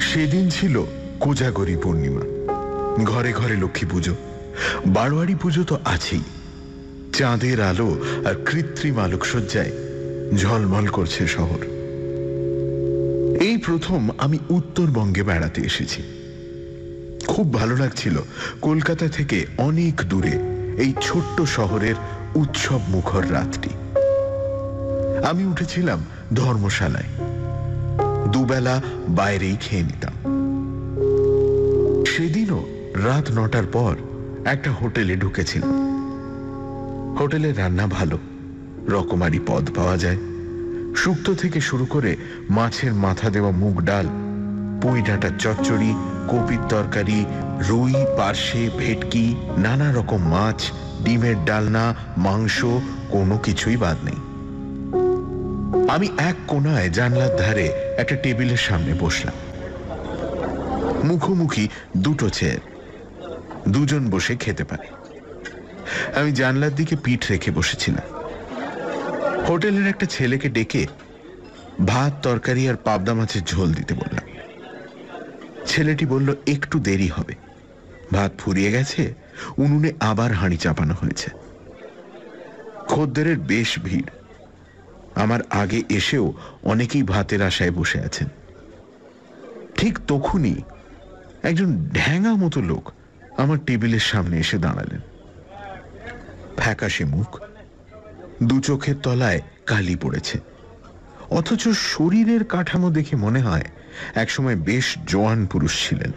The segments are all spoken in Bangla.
সেদিন ছিল কোজাগরী পূর্ণিমা। ঘরে ঘরে লক্ষ্মী পুজো, বারোয়ারি পুজো তো আছেই। চাঁদের আলো আর কৃত্রিম আলোকসজ্জায় ঝলমল করছে শহর। এই প্রথম আমি উত্তরবঙ্গে বেড়াতে এসেছি। খুব ভালো লাগছিল কলকাতা থেকে অনেক দূরে এই ছোট্ট শহরের উৎসব মুখর রাতটি। আমি উঠেছিলাম ধর্মশালায়, দুবেলা বাইরেই খেয়ে নিতাম। সেদিনও রাত 9টার পর একটা হোটেলে ঢুকেছিলাম। হোটেলের রান্না ভালো, রকমারি পদ পাওয়া যায়। শুক্তো থেকে শুরু করে মাছের মাথা দেওয়া মুগ ডাল, পুঁই ডাঁটার চচ্চড়ি, কপির তরকারি, রুই, পার্শে, ভেটকি, নানা রকম মাছ, ডিমের ডালনা, মাংস, কোনো কিছুই বাদ নেই। আমি এক কোনায় জানলার ধারে একটা টেবিলের সামনে বসলাম। মুখোমুখি দুটো চেয়ার, দুজন বসে খেতে পারে। আমি জানলার দিকে পিঠ রেখে বসেছিলাম। হোটেলের একটা ছেলেকে ডেকে ভাত, তরকারি আর পাবদা মাছের ঝোল দিতে বললাম। ছেলেটি বলল একটু দেরি হবে, ভাত ফুরিয়ে গেছে, উনুনে আবার হাঁড়ি চাপানো হয়েছে। খদ্দেরের বেশ ভিড়। আমার আগে এসেও অনেকেই ভাতের আশায় বসে আছেন। ঠিক তখনই একজন ঢ্যাঙা মতো লোক আমার টেবিলের সামনে এসে দাঁড়ালেন। ফ্যাকাশে মুখ, দু চোখের তলায় কালি পড়েছে, অথচ শরীরের কাঠামো দেখে মনে হয় একসময় বেশ জোয়ান পুরুষ ছিলেন।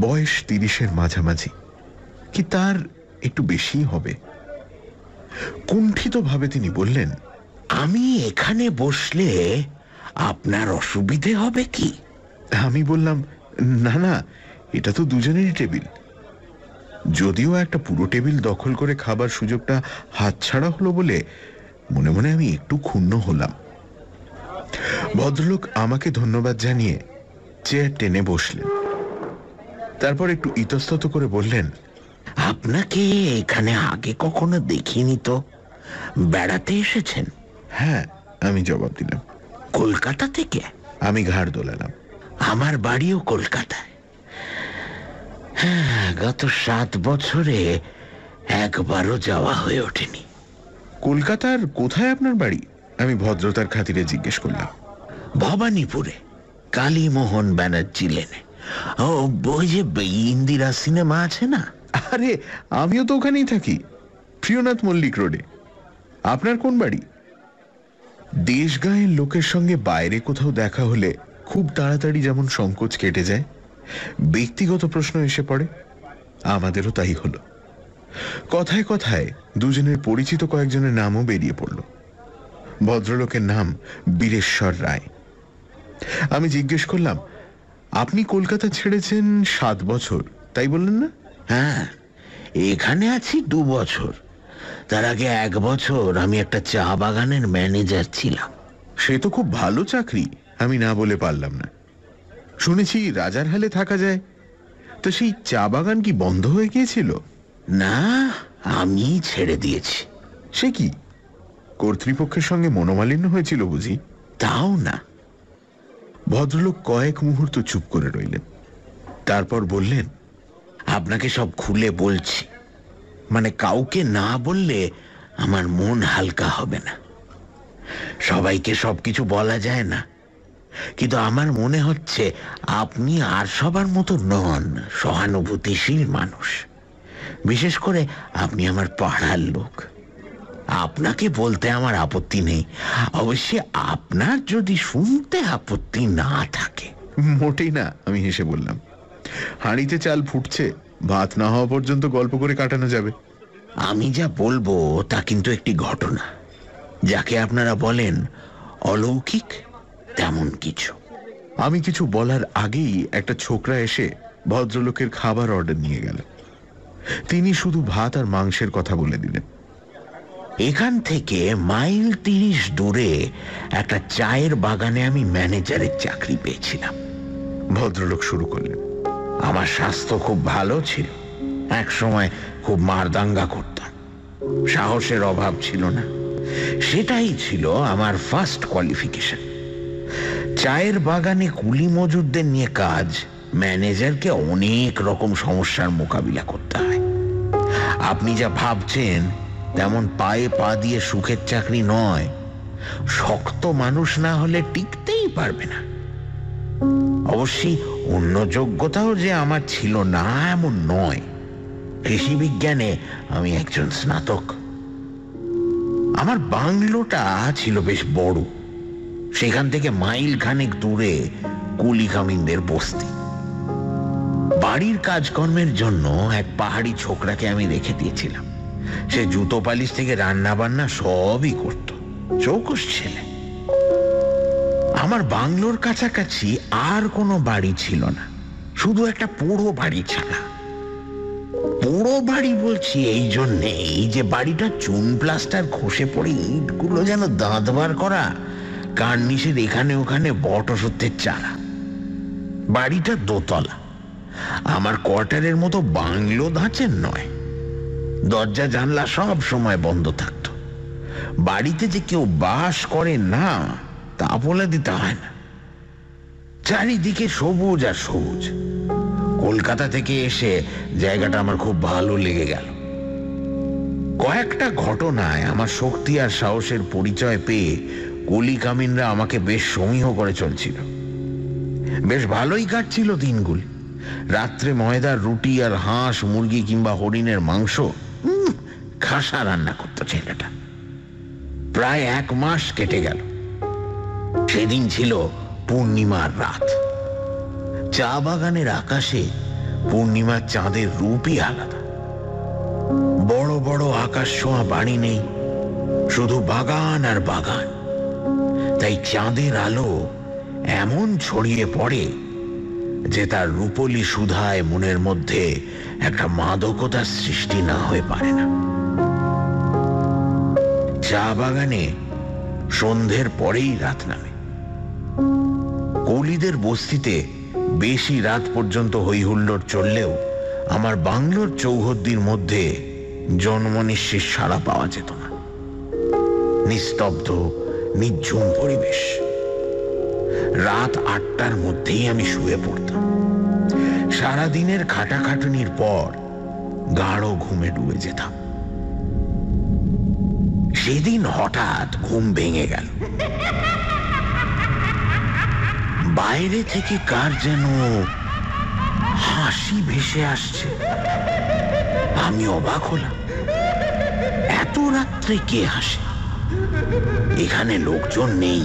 বয়স 30-এর মাঝামাঝি, কি তার একটু বেশি হবে। কুণ্ঠিতভাবে তিনি বললেন, আমি এখানে বসলে আপনার অসুবিধে হবে কি? আমি বললাম, না না, এটা তো দুজনেরই টেবিল। যদিও একটা পুরো টেবিল দখল করে খাবার সুযোগটা হাতছাড়া হলো বলে মনে মনে আমি একটু ক্ষুণ্ণ হলাম। ভদ্রলোক আমাকে ধন্যবাদ জানিয়ে চেয়ার টেনে বসলেন। তারপর একটু ইতস্তত করে বললেন, আপনাকে এখানে আগে কখনো দেখিনি তো, বেড়াতে এসেছেন? হ্যাঁ, আমি জবাব দিলাম। কলকাতা থেকে? আমি ঘাড় দোলালাম। আমার বাড়িও কলকাতায়। হ্যাঁ, গত 7 বছরে একবারও যাওয়া হয়ে ওঠেনি। কলকাতার কোথায় আপনার বাড়ি? আমি ভদ্রতার খাতিরে জিজ্ঞেস করলাম। ভবানীপুরে, কালীমোহন ব্যানার্জি লেনে। ও, ওই যে ইন্দিরা সিনেমা আছে না? আরে, আমিও তো ওখানেই থাকি, প্রিয়নাথ মল্লিক রোডে। আপনার কোন বাড়ি? দেশগাঁয়ের লোকের সঙ্গে বাইরে কোথাও দেখা হলে খুব তাড়াতাড়ি যেমন সংকোচ কেটে যায়, ব্যক্তিগত প্রশ্ন এসে পড়ে, আমাদেরও তাই হলো। কথায় কথায় দুজনের পরিচিত কয়েকজনের নামও বেরিয়ে পড়ল। ভদ্রলোকের নাম বীরেশ্বর রায়। আমি জিজ্ঞেস করলাম, আপনি কলকাতা ছেড়েছেন 7 বছর, তাই বললেন না? হ্যাঁ, এখানে আছি 2 বছর। তার আগে 1 বছর আমি একটা চা বাগানের ম্যানেজার ছিলাম। সে তো খুব ভালো চাকরি, আমি না বলে পারলাম না। শুনেছি রাজারহালে থাকা যায়, তো সেই চা বাগান কি বন্ধ হয়ে গিয়েছিল? না, আমি ছেড়ে দিয়েছি। সে কি, কর্তৃপক্ষের সঙ্গে মনোমালিন্য হয়েছিল বুঝি? তাও না। ভদ্রলোক কয়েক মুহূর্ত চুপ করে রইলেন, তারপর বললেন, আপনাকে সব খুলে বলছি, মানে কাউকে না বললে আমার মন হালকা হবে না। সবাইকে সবকিছু বলা যায় না, কিন্তু আমার মনে হচ্ছে আপনি আর সবার মতো নন, সহানুভূতিশীল মানুষ। বিশেষ করে আপনি আমার পাড়ার লোক। আপনাকে বলতে আমার আপত্তি নেই, অবশ্যই আপনার যদি শুনতে আপত্তি না থাকে। মোটেই না, আমি হেসে বললাম। হাঁড়িতে চাল ফুটছে, ভাত না হওয়া পর্যন্ত গল্প করে কাটানো যাবে। আমি যা বলবো তা কিন্তু একটি ঘটনা, যাকে আপনারা বলেন অলৌকিক, তেমন কিছু। আমি কিছু বলার আগেই একটা ছোকরা এসে ভদ্রলোকের খাবার অর্ডার নিয়ে গেল। তিনি শুধু ভাত আর মাংসের কথা বলে দিলেন। এখান থেকে মাইল 30 দূরে একটা চায়ের বাগানে আমি ম্যানেজারের চাকরি পেয়েছিলাম। ভদ্রলোক শুরু করলেন, আমার স্বাস্থ্য খুব ভালো ছিল। এক সময় খুব মারদাঙ্গা করতাম, সাহসের অভাব ছিল না। সেটাই ছিল আমার ফার্স্ট কোয়ালিফিকেশন। চায়ের বাগানে কুলি মজুরদের নিয়ে কাজ ম্যানেজারকে অনেক রকম সমস্যার মোকাবিলা করতে হয়। আপনি যা ভাবছেন তেমন পায়ে পা দিয়ে সুখের চাকরি নয়। শক্ত মানুষ না হলে টিকতেই পারবে না। অবশ্যই অন্য যোগ্যতাও যে আমার ছিল না এমন নয়। কৃষি বিজ্ঞানে আমি একজন স্নাতক। আমার বাংলোটা ছিল বেশ বড়। সেখান থেকে মাইল খানেক দূরে কুলি কামিনদের বস্তি। বাড়ির কাজকর্মের জন্য এক পাহাড়ি ছোকরাকে আমি রেখে দিয়েছিলাম। সে জুতো পালিশ থেকে রান্না বান্না সবই করত। চৌকস ছেলে। আমার বাংলোর কাছাকাছি আর কোনো বাড়ি ছিল না, শুধু একটা পোড়ো বাড়ি ছাড়া। পোড়ো বাড়ি বলছি এই জন্যে, এই যে বাড়িটা চুন প্লাস্টার খসে পড়ে ইটগুলো যেন দাঁত বার করা, কার্নিশের এখানে ওখানে বট ওষুধের চারা। বাড়িটা দোতলা। আমার কোয়ার্টারের মতো বাংলো ধাঁচের নয়। দরজা জানলা সব সময় বন্ধ থাকত। বাড়িতে যে কেউ বাস করে না তা বলে দিতে হয় না। চারিদিকে সবুজ আর সবুজ। কলকাতা থেকে এসে জায়গাটা আমার খুব ভালো লেগে গেল। কয়েকটা ঘটনায় আমার শক্তি আর সাহসের পরিচয় পেয়ে কুলি কামিনরা আমাকে বেশ সমীহ করে চলছিল। বেশ ভালোই কাটছিল দিনগুলি। রাত্রে ময়দার রুটি আর হাঁস মুরগি কিংবা হরিণের মাংস খাসা রান্না করত ছেলেটা। প্রায় 1 মাস কেটে গেল। সেদিন ছিল পূর্ণিমার রাত। চা বাগানের আকাশে পূর্ণিমার চাঁদের রূপই আলাদা। বড় বড় আকাশ ছোঁয়া বাড়ি নেই, শুধু বাগান আর বাগান। তাই চাঁদের আলো এমন ছড়িয়ে পড়ে যে তার রূপলি সুধায় মনের মধ্যে একটা মাদকতার সৃষ্টি না হয়ে পারে না। চা বাগানে সন্ধ্যের পরেই রাত নামে। কৌলিদের বস্তিতে বেশি রাত পর্যন্ত হই হুল্লোড় চললেও আমার বাংলোর চৌহদ্দির মধ্যে জন্মনিশ্চিত সাড়া পাওয়া যেত না। নিস্তব্ধ নিঝুম পরিবেশ। রাত 8টার মধ্যেই আমি শুয়ে পড়তাম। সারাদিনের খাটাখাটুনির পর গাঢ় ঘুমে ডুবে যেতাম। সেদিন হঠাৎ ঘুম ভেঙে গেল। বাইরে থেকে কার যেন হাসি ভেসে আসছে। আমি অবাক হলাম। এত রাত্রে কে হাসে? এখানে লোকজন নেই।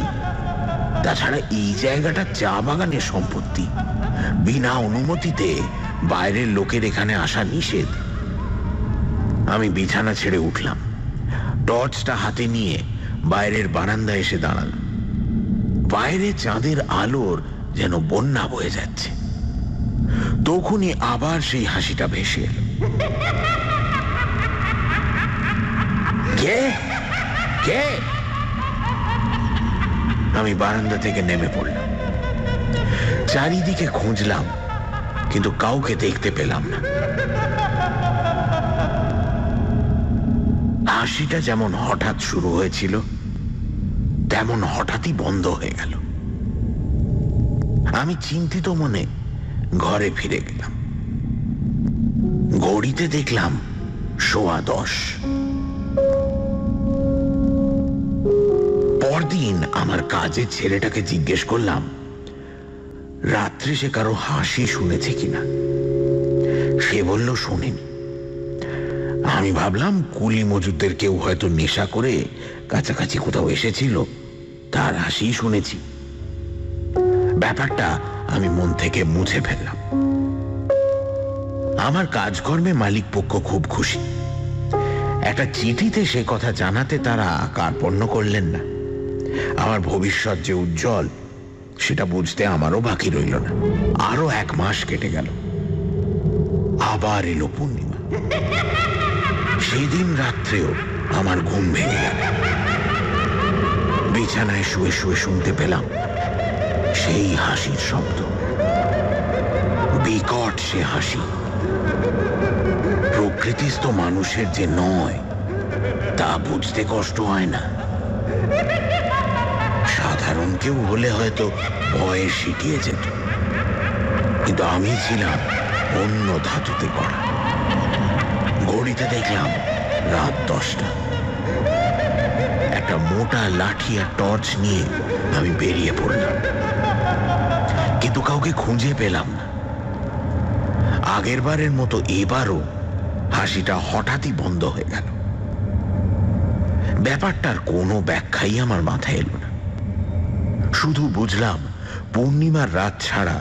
তাছাড়া এই জায়গাটা চা বাগানের সম্পত্তি। বিনা অনুমতিতে বাইরের লোকের এখানে আসা নিষেধ। আমি বিছানা ছেড়ে উঠলাম। টর্চটা হাতে নিয়ে বাইরের বারান্দায় এসে দাঁড়ালাম। বাইরে চাঁদের আলোর যেন বন্যা বয়ে যাচ্ছে। তখনই আবার সেই হাসিটা ভেসে এলো। কে কে? আমি বারান্দা থেকে নেমে পড়লাম। চারিদিকে খুঁজলাম, কিন্তু কাউকে দেখতে পেলাম না। হাসিটা যেমন হঠাৎ শুরু হয়েছিল তেমন হঠাৎই বন্ধ হয়ে গেল। আমি চিন্তিত মনে ঘরে ফিরে গেলাম। ঘড়িতে দেখলাম 10:15। পরদিন আমার কাজের ছেলেটাকে জিজ্ঞেস করলাম রাত্রে সে কারো হাসি শুনেছে কিনা। সে বলল শোনেনি। আমি ভাবলাম কুলি মজুরদের কেউ হয়তো নেশা করে কাছাকাছি কোথাও এসেছিল, তার হাসি শুনেছি। ব্যাপারটা আমি মন থেকে মুছে ফেললাম। আমার কাজকর্মে মালিক পক্ষ খুব খুশি। একটা চিঠিতে সে কথা জানাতে তারা কার্পণ্য করলেন না। আমার ভবিষ্যৎ যে উজ্জ্বল সেটা বুঝতে আমারও বাকি রইল না। আরো 1 মাস কেটে গেল। আবার এলো পূর্ণিমা। সেদিন রাত্রেও আমার ঘুম ভেঙে গেল। বিছানায় শুয়ে শুয়ে শুনতে পেলাম সেই হাসির শব্দ। বিকট সে হাসি। প্রকৃতিস্থ মানুষের যে নয় তা বুঝতে কষ্ট হয় না। সাধারণ এমন কেউ হলে হয়তো ভয়ে সিটিয়ে যেত, কিন্তু আমি ছিলাম অন্য ধাতুতে করা। ঘড়িতে দেখলাম রাত 10টা। একটা মোটা লাঠি আর টর্চ নিয়ে আমি বেরিয়ে পড়লাম, কিন্তু কাউকে খুঁজে পেলাম না। আগের বারের মতো এবারও হাসিটা হঠাৎই বন্ধ হয়ে গেল। ব্যাপারটার কোনো ব্যাখ্যাই আমার মাথায় এলো না। শুধু বুঝলাম পূর্ণিমার রাত ছাড়া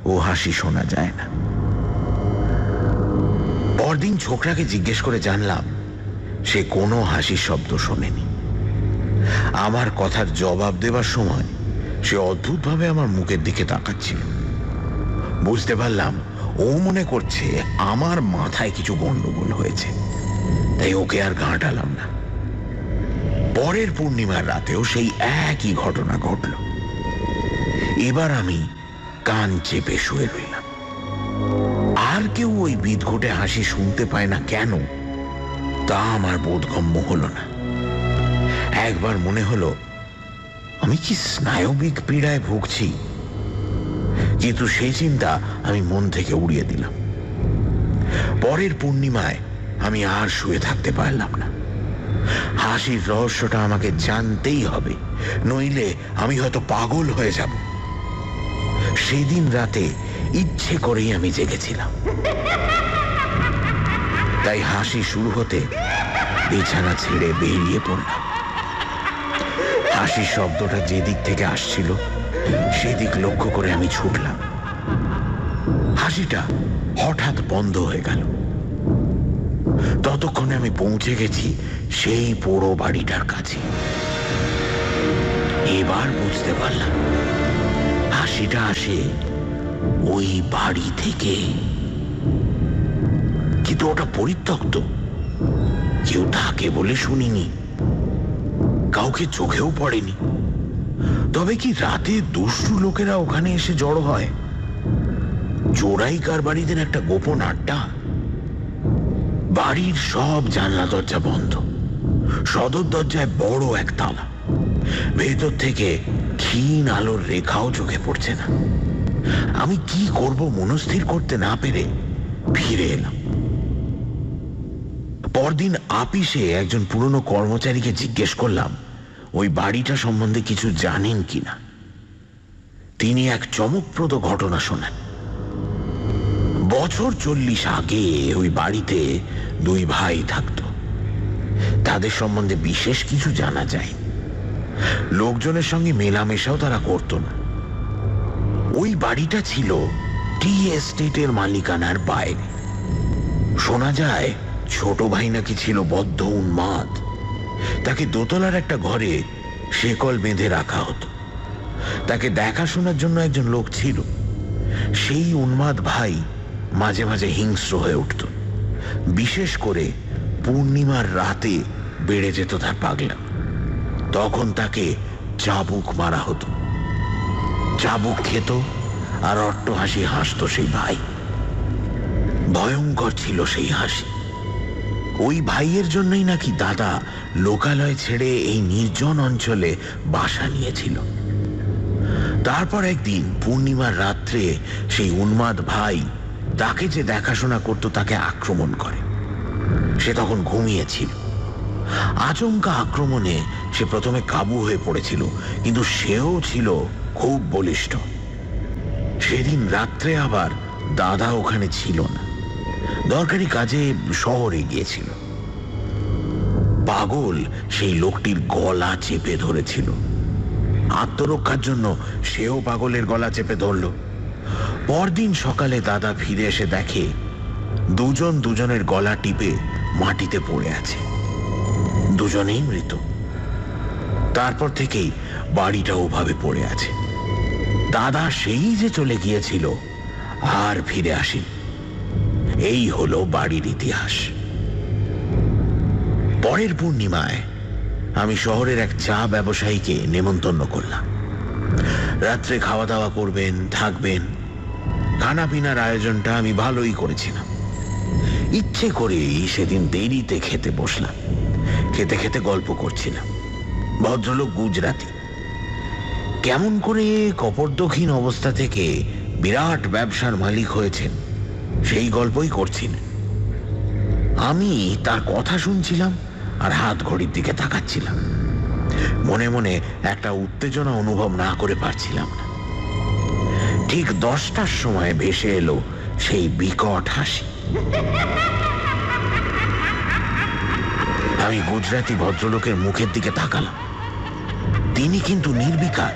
ও হাসি শোনা যায় না। পরদিন ছোকরাকে জিজ্ঞেস করে জানলাম সে কোনো হাসির শব্দ শোনেনি। আমার কথার জবাব দেবার সময় সে অদ্ভুতভাবে আমার মুখের দিকে তাকাচ্ছিল। বুঝতে পারলাম ও মনে করছে আমার মাথায় কিছু গন্ডগোল হয়েছে, তাই ওকে আর গাঁটালাম না। পরের পূর্ণিমার রাতেও সেই একই ঘটনা ঘটল। এবার আমি কান চেপে শুয়ে রইলাম। আর কেউ ওই বিদঘুটে হাসি শুনতে পায় না কেন তা আমার বোধগম্য হল না। একবার মনে হলো আমি কি স্নায়বিক পীড়ায় ভুগছি, কিন্তু সেই চিন্তা আমি মন থেকে উড়িয়ে দিলাম। পরের পূর্ণিমায় আমি আর শুয়ে থাকতে পারলাম না। হাসির রহস্যটা আমাকে জানতেই হবে, নইলে আমি হয়তো পাগল হয়ে যাব। সেদিন রাতে ইচ্ছে করেই আমি জেগেছিলাম, তাই হাসি শুরু হতে বিছানা ছেড়ে বেরিয়ে পড়লাম। হাসির শব্দটা যেদিক থেকে আসছিল সেদিক লক্ষ্য করে আমি ছুটলাম। হাসিটা হঠাৎ বন্ধ হয়ে গেল। ততক্ষণে আমি পৌঁছে গেছি সেই পোড়ো বাড়িটার কাছে। এবার বুঝতে পারলাম হাসিটা আসে ওই বাড়ি থেকে, কিন্তু ওটা পরিত্যক্ত। কেউ থাকে বলে শুনিনি, কাউকে চোখেও পড়েনি। তবে কি রাতে দুষ্টু লোকেরা ওখানে এসে জড়ো হয়? চোরাই কারবারিদের একটা গোপন আড্ডা? বাড়ির সব জানলা দরজা বন্ধ, সদর দরজায় বড় এক তালা। ভেতর থেকে ক্ষীণ আলোর রেখাও চোখে পড়ছে না। আমি কি করব মনস্থির করতে না পেরে ফিরে এলাম। পরদিন আপিসে একজন পুরনো কর্মচারীকে জিজ্ঞেস করলাম ওই বাড়িটা সম্বন্ধে কিছু জানেন কিনা। তিনি এক চমকপ্রদ ঘটনা শোনান। বছর 40 আগে ওই বাড়িতে 2 ভাই থাকত। তাদের সম্বন্ধে বিশেষ কিছু জানা যায়। লোকজনের সঙ্গে মেলামেশাও তারা করত না। ওই বাড়িটা ছিল টি এস্টেটের মালিকানার বাইরে। শোনা যায় ছোট ভাই নাকি ছিল বদ্ধ উন্মাদ। তাকে দোতলার একটা ঘরে শেকল বেঁধে রাখা হতো। তাকে দেখাশোনার জন্য একজন লোক ছিল। সেই উন্মাদ ভাই মাঝে মাঝে হিংস্র হয়ে উঠত। বিশেষ করে পূর্ণিমার রাতে বেড়ে যেত তার পাগলা। তখন তাকে চাবুক মারা হতো। চাবুক খেত আর অট্টহাসি হাসত সেই ভাই। ভয়ঙ্কর ছিল সেই হাসি। ওই ভাইয়ের জন্যই নাকি দাদা লোকালয় ছেড়ে এই নির্জন অঞ্চলে বাসা নিয়েছিল। তারপর একদিন পূর্ণিমার রাত্রে সেই উন্মাদ ভাই তাকে যে দেখাশোনা করত তাকে আক্রমণ করে। সে তখন ঘুমিয়েছিল। আচমকা আক্রমণে সে প্রথমে কাবু হয়ে পড়েছিল, কিন্তু সেও ছিল খুব বলিষ্ঠ। সেদিন রাত্রে আবার দাদা ওখানে ছিল না, দরকারি কাজে শহরে গিয়েছিল। পাগল সেই লোকটির গলা চেপে ধরেছিল। আত্মরক্ষার জন্য সেও পাগলের গলা চেপে ধরল। পরদিন সকালে দাদা ফিরে এসে দেখে দুজন দুজনের গলা টিপে মাটিতে পড়ে আছে। দুজনেই মৃত। তারপর থেকেই বাড়িটা ওভাবে পড়ে আছে। দাদা সেই যে চলে গিয়েছিল আর ফিরে আসেনি। এই হলো বাড়ির ইতিহাস। পরের পূর্ণিমায় আমি শহরের এক চা ব্যবসায়ীকে নেমন্তন্ন করলাম। রাত্রে খাওয়া দাওয়া করবেন, থাকবেন। খানা পিনার আয়োজনটা আমি ভালোই করেছিলাম। ইচ্ছে করেই সেদিন দেরিতে খেতে বসলাম। খেতে খেতে গল্প করছিলাম। ভদ্রলোক গুজরাটি। কেমন করে কপর্দক্ষিণ অবস্থা থেকে বিরাট ব্যবসার মালিক হয়েছেন সেই গল্পই করছেন। আমি তার কথা শুনছিলাম আর হাত ঘড়ির দিকে তাকাচ্ছিলাম। মনে মনে একটা উত্তেজনা অনুভব না করে পারছিলাম না। ঠিক 10টার সময় ভেসে এলো সেই বিকট হাসি। আমি গুজরাটি ভদ্রলোকের মুখের দিকে তাকালাম। তিনি কিন্তু নির্বিকার,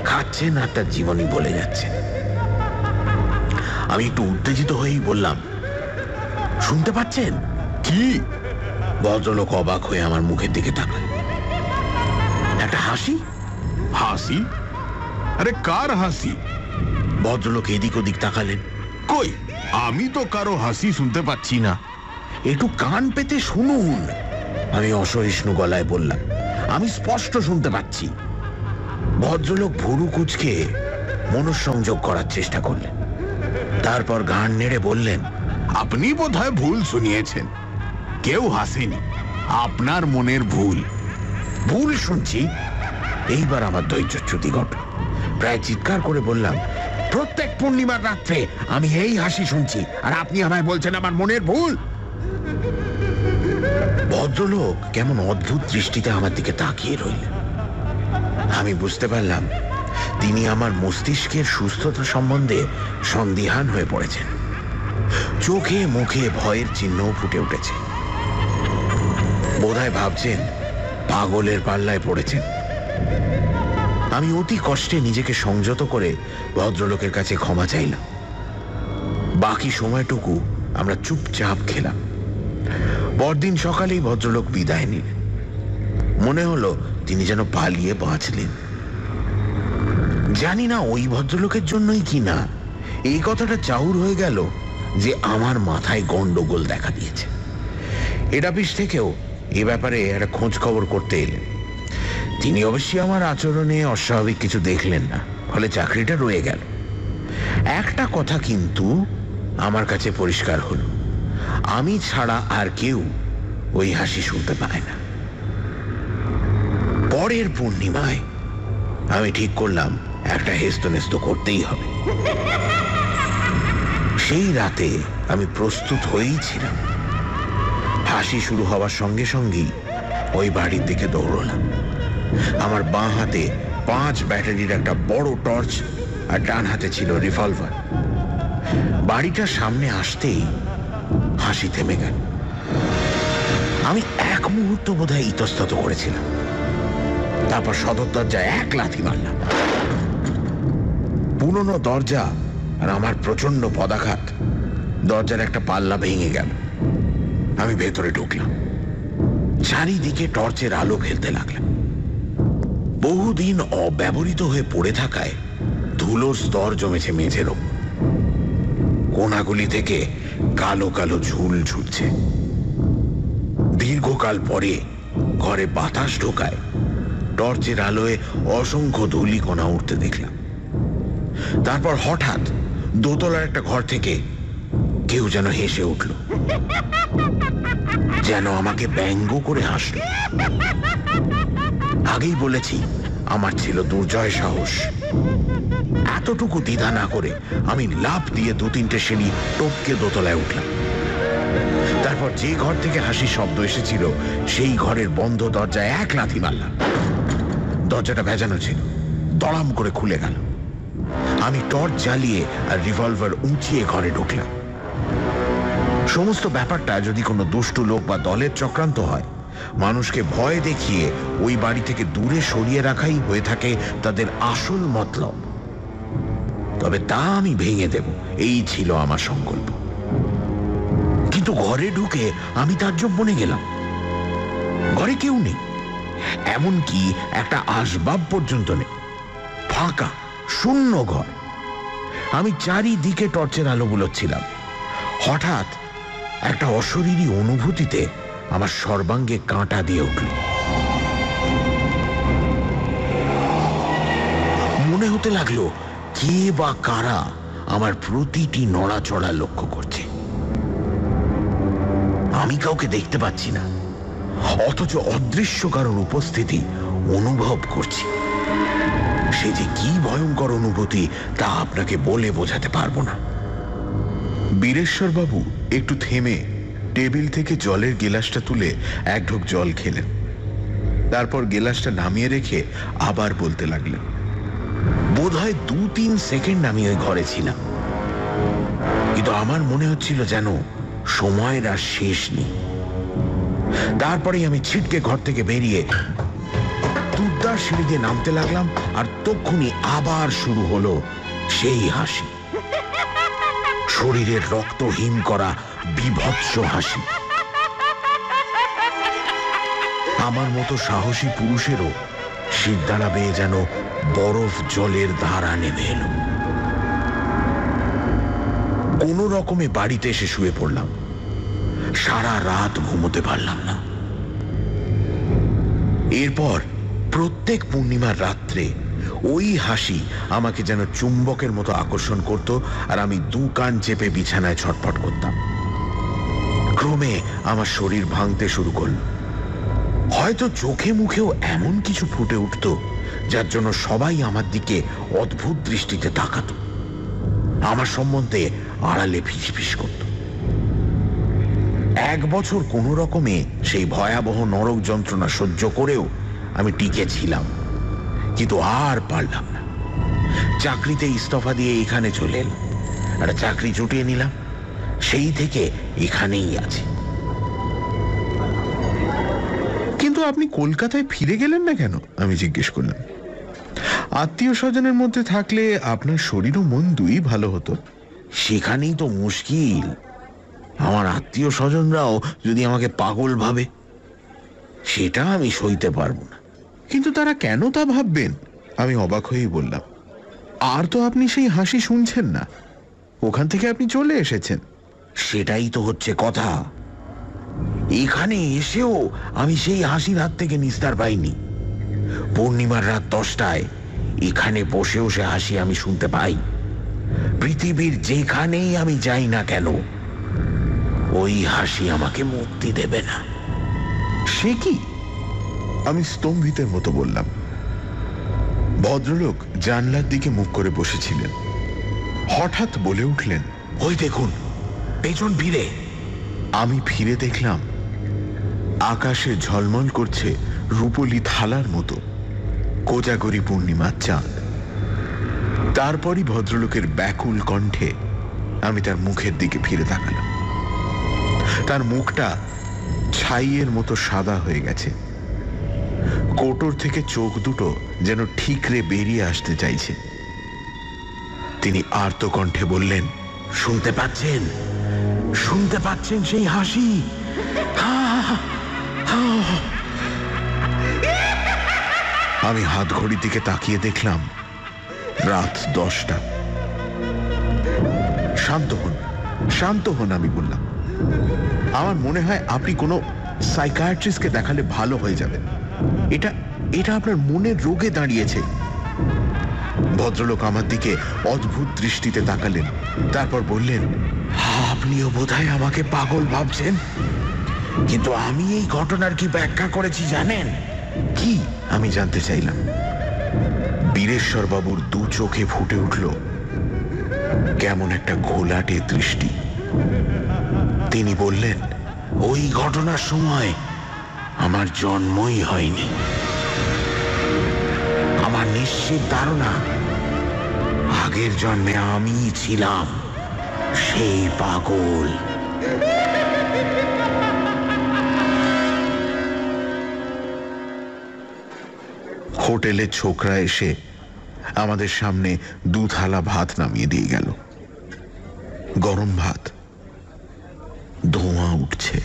খাচ্ছেন আর তার জীবনী বলে যাচ্ছেন। আমি একটু উত্তেজিত হয়েই বললাম, শুনতে পাচ্ছেন? কি? ভদ্রলোক অবাক হয়ে আমার মুখের দিকে তাকাল। একটা হাসি। হাসি? আরে কার হাসি? ভদ্রলোক এদিক ওদিক তাকালেন। কই, আমি তো কারো হাসি শুনতে পাচ্ছি না। একটু কান পেতে শুনুন, আমি অসহিষ্ণু গলায় বললাম। আমি স্পষ্ট শুনতে পাচ্ছি। ভদ্রলোক ভুরু কুঁচকে মনঃসংযোগ করার চেষ্টা করলেন, তারপর ঘাড় নেড়ে বললেন, আপনি বোধহয় ভুল শুনিয়েছেন। কেউ হাসেনি, আপনার মনের ভুল। ভুল শুনছি? এইবার আমার ধৈর্যচ্যুতি ঘটল। প্রায় চিৎকার করে বললাম, প্রত্যেক পূর্ণিমার রাত্রে আমি এই হাসি শুনছি, আর আপনি আমায় বলছেন আমার মনের ভুল? ভদ্রলোক কেমন অদ্ভুত দৃষ্টিতে আমার দিকে তাকিয়ে রইলেন। আমি বুঝতে পারলাম তিনি আমার মস্তিষ্কের সুস্থতা সম্বন্ধে সন্দিহান হয়ে পড়েছেন। চোখে মুখে ভয়ের চিহ্ন ফুটে উঠেছে। বোধহয় ভাবছেন পাগলের পাল্লায় পড়েছেন। আমি অতি কষ্টে নিজেকে সংযত করে ভদ্রলোকের কাছে ক্ষমা চাইলাম। বাকি সময়টুকু আমরা চুপচাপ খেলাম। পরদিন সকালেই ভদ্রলোক বিদায় নিলেন। মনে হলো তিনি যেন পালিয়ে বাঁচলেন। জানি না ওই ভদ্রলোকের জন্যই কি না এই কথাটা চাউর হয়ে গেল যে আমার মাথায় গন্ডগোল দেখা দিয়েছে। হেড অফিস থেকেও এ ব্যাপারে একটা খোঁজ খবর করতে এলেন। তিনি অবশ্যই আমার আচরণে অস্বাভাবিক কিছু দেখলেন না, ফলে চাকরিটা রয়ে গেল। একটা কথা কিন্তু আমার কাছে পরিষ্কার হলো, আমি ছাড়া আর কেউ ওই হাসি শুনতে পায় না। পরের পূর্ণিমায় আমি ঠিক করলাম একটা হেস্তনেস্ত করতেই হবে। সেই রাতে আমি প্রস্তুত হয়েই ছিলাম। হাসি শুরু হওয়ার সঙ্গে সঙ্গেই ওই বাড়ির দিকে দৌড়লাম। আমার বাঁ হাতে 5 ব্যাটারির একটা বড় টর্চ আর ডান হাতে ছিল রিভলভার। বাড়িটার সামনে আসতেই হাসি থেমে গেল। আমি এক মুহূর্ত বোধহয় ইতস্তত করেছিলাম, তারপর সদর দরজায় এক লাথি মারলাম। পুরনো দরজা আর আমার প্রচন্ড পদাঘাত দরজার একটা পাল্লা ভেঙে গেল। আমি ভেতরে ঢুকলাম। চারিদিকে টর্চের আলো ফেলতে লাগলাম। বহুদিন অব্যবহৃত হয়ে পড়ে থাকায় ধুলোর স্তর জমেছে মেঝের ওপর। কোনাগুলি থেকে কালো কালো ঝুল ঝুলছে। দীর্ঘকাল পরে ঘরে বাতাস ঢোকায় টর্চের আলোয় অসংখ্য ধূলিকণা উঠতে দেখলাম। তারপর হঠাৎ দোতলার একটা ঘর থেকে কেউ যেন হেসে উঠল, যেন আমাকে ব্যঙ্গ করে হাসল। আগেই বলেছি আমার ছিল দুর্জয় সাহস। এতটুকু দ্বিধা না করে আমি লাফ দিয়ে 2-3টে সিঁড়ি টপকে দোতলায় উঠলাম। তারপর যে ঘর থেকে হাসির শব্দ এসেছিল সেই ঘরের বন্ধ দরজায় এক লাথি মারলাম। দরজাটা ভেজানো ছিল, দড়াম করে খুলে গেল। আমি টর্চ জ্বালিয়ে আর রিভলভার উঁচিয়ে ঘরে ঢুকলাম। সমস্ত ব্যাপারটা যদি কোনো দুষ্টু লোক বা দলের চক্রান্ত হয়, মানুষকে ভয় দেখিয়ে ওই বাড়ি থেকে দূরে সরিয়ে রাখাই হয়ে থাকে তাদের আসল মতলব। তবে তা আমি ভেঙে দেব, এই ছিল আমার সংকল্প। কিন্তু ঘরে ঢুকে আমি তাজ্জব বনে গেলাম। ঘরে কেউ নেই, এমনকি একটা আসবাব পর্যন্ত নেই। ফাঁকা শূন্য ঘর। আমি চারিদিকে টর্চের আলো বুলোচ্ছিলাম। হঠাৎ একটা অশরীরী অনুভূতিতে আমার সর্বাঙ্গে কাঁটা দিয়ে উঠল। মনে হতে লাগলো কে বা কারা আমার প্রতিটি নড়াচড়া লক্ষ্য করছে। আমি কাউকে দেখতে পাচ্ছি না, অথচ অদৃশ্য কারোর উপস্থিতি অনুভব করছি। সে যে কি ভয়ঙ্কর অনুভূতি তা আপনাকে বলে বোঝাতে পারবো না। বীরেশ্বরবাবু একটু থেমে টেবিল থেকে জলের গেলাসটা তুলে এক ঢোক জল খেলেন। তারপর গেলাসটা নামিয়ে রেখে আবার বলতে লাগলেন। বোধহয় 2-3 সেকেন্ড আমি ওই ঘরে ছিলাম, কিন্তু আমার মনে হচ্ছিল যেন সময়ের আর শেষ নেই। তারপরে আমি ছিটকে ঘর থেকে বেরিয়ে দুর্দার সিঁড়ি দিয়ে নামতে লাগলাম, আর তক্ষুনি আবার শুরু হলো সেই হাসি, শরীরের রক্ত হিম করা বীভৎস হাসি। আমার মতো সাহসী পুরুষেরও শিরদাঁড়া বেয়ে যেন বরফ জলের ধারা নেমে এলো। কোনো রকমে বাড়িতে এসে শুয়ে পড়লাম। সারা রাত ঘুমোতে পারলাম না। এরপর প্রত্যেক পূর্ণিমার রাত্রে ওই হাসি আমাকে যেন চুম্বকের মতো আকর্ষণ করত, আর আমি 2 কান চেপে বিছানায় ছটফট করতাম। ক্রমে আমার শরীর ভাঙতে শুরু করল। হয়তো চোখে মুখেও এমন কিছু ফুটে উঠত যার জন্য সবাই আমার দিকে অদ্ভুত দৃষ্টিতে তাকাত, আমার সম্বন্ধে আড়ালে ফিসফিস করত। 1 বছর কোনো রকমে সেই ভয়াবহ নরক যন্ত্রণা সহ্য করেও আমি টিকে ছিলাম, কিন্তু আর পারলাম না। চাকরিতে ইস্তফা দিয়ে এখানে চলে এলাম, একটা চাকরি জুটিয়ে নিলাম। সেই থেকে এখানেই আছি। কিন্তু আপনি কলকাতায় ফিরে গেলেন না কেন? আমি জিজ্ঞেস করলাম। আত্মীয় স্বজনের মধ্যে থাকলে আপনার শরীর ও মন দুই ভালো হতো। সেখানেই তো মুশকিল। আমার আত্মীয় স্বজনরাও যদি আমাকে পাগল ভাবে, সেটা আমি সইতে পারবো না। কিন্তু তারা কেন তা ভাববেন? আমি অবাক হয়েই বললাম। আর তো আপনি সেই হাসি শুনছেন না, ওখান থেকে আপনি চলে এসেছেন। সেটাই তো হচ্ছে কথা। এখানে এসেও আমি সেই হাসির হাত থেকে নিস্তার পাইনি। পূর্ণিমার রাত 10টায় এখানে বসেও সে হাসি আমি শুনতে পাই। পৃথিবীর যেখানেই আমি যাই না কেন, ওই হাসি আমাকে মুক্তি দেবে না। সে কি? আমি স্তম্ভিতের মতো বললাম। ভদ্রলোক জানলার দিকে মুখ করে বসেছিলেন। হঠাৎ বলে উঠলেন, ওই দেখুন, পেছন ফিরে। আমি ফিরে দেখলাম আকাশে ঝলমল করছে রূপলি থালার মতো কোজাগরী পূর্ণিমার চাঁদ। তারপরই ভদ্রলোকের ব্যাকুল কণ্ঠে আমি তার মুখের দিকে ফিরে তাকালাম। তার মুখটা ছাইয়ের মতো সাদা হয়ে গেছে। কোটর থেকে চোখ দুটো যেন ঠিকরে বেরিয়ে আসতে চাইছে। তিনি আর্ত কণ্ঠে বললেন, শুনতে পাচ্ছেন? শুনতে পাচ্ছেন সেই হাসি? আমি হাত ঘড়ির দিকে তাকিয়ে দেখলাম রাত 10টা। শান্ত হন, শান্ত হন, আমি বললাম। আমার মনে হয় আপনি কোনো সাইকিয়াট্রিস্টকে দেখালে ভালো হয়ে যাবেন। এটা এটা আপনার মনের রোগে দাঁড়িয়েছে। ভদ্রলোক আমার দিকে অদ্ভুত দৃষ্টিতে তাকালেন, তারপর বললেন, আপনিও বোধহয় আমাকে পাগল ভাবছেন, কিন্তু আমি এই ঘটনার কি ব্যাখ্যা করেছি জানেন? কি? আমি জানতে চাইলাম। বীরেশ্বরবাবুর 2 চোখে ফুটে উঠল কেমন একটা ঘোলাটে দৃষ্টি। তিনি বললেন, ওই ঘটনার সময় আমার জন্মই হয়নি। আমার নিশ্চিত ধারণা আগের জন্মে আমি ছিলাম সেই পাগল। হোটেলের ছোকরা এসে আমাদের সামনে 2 থালা ভাত নামিয়ে দিয়ে গেল। গরম ভাত, ধোঁয়া উঠছে।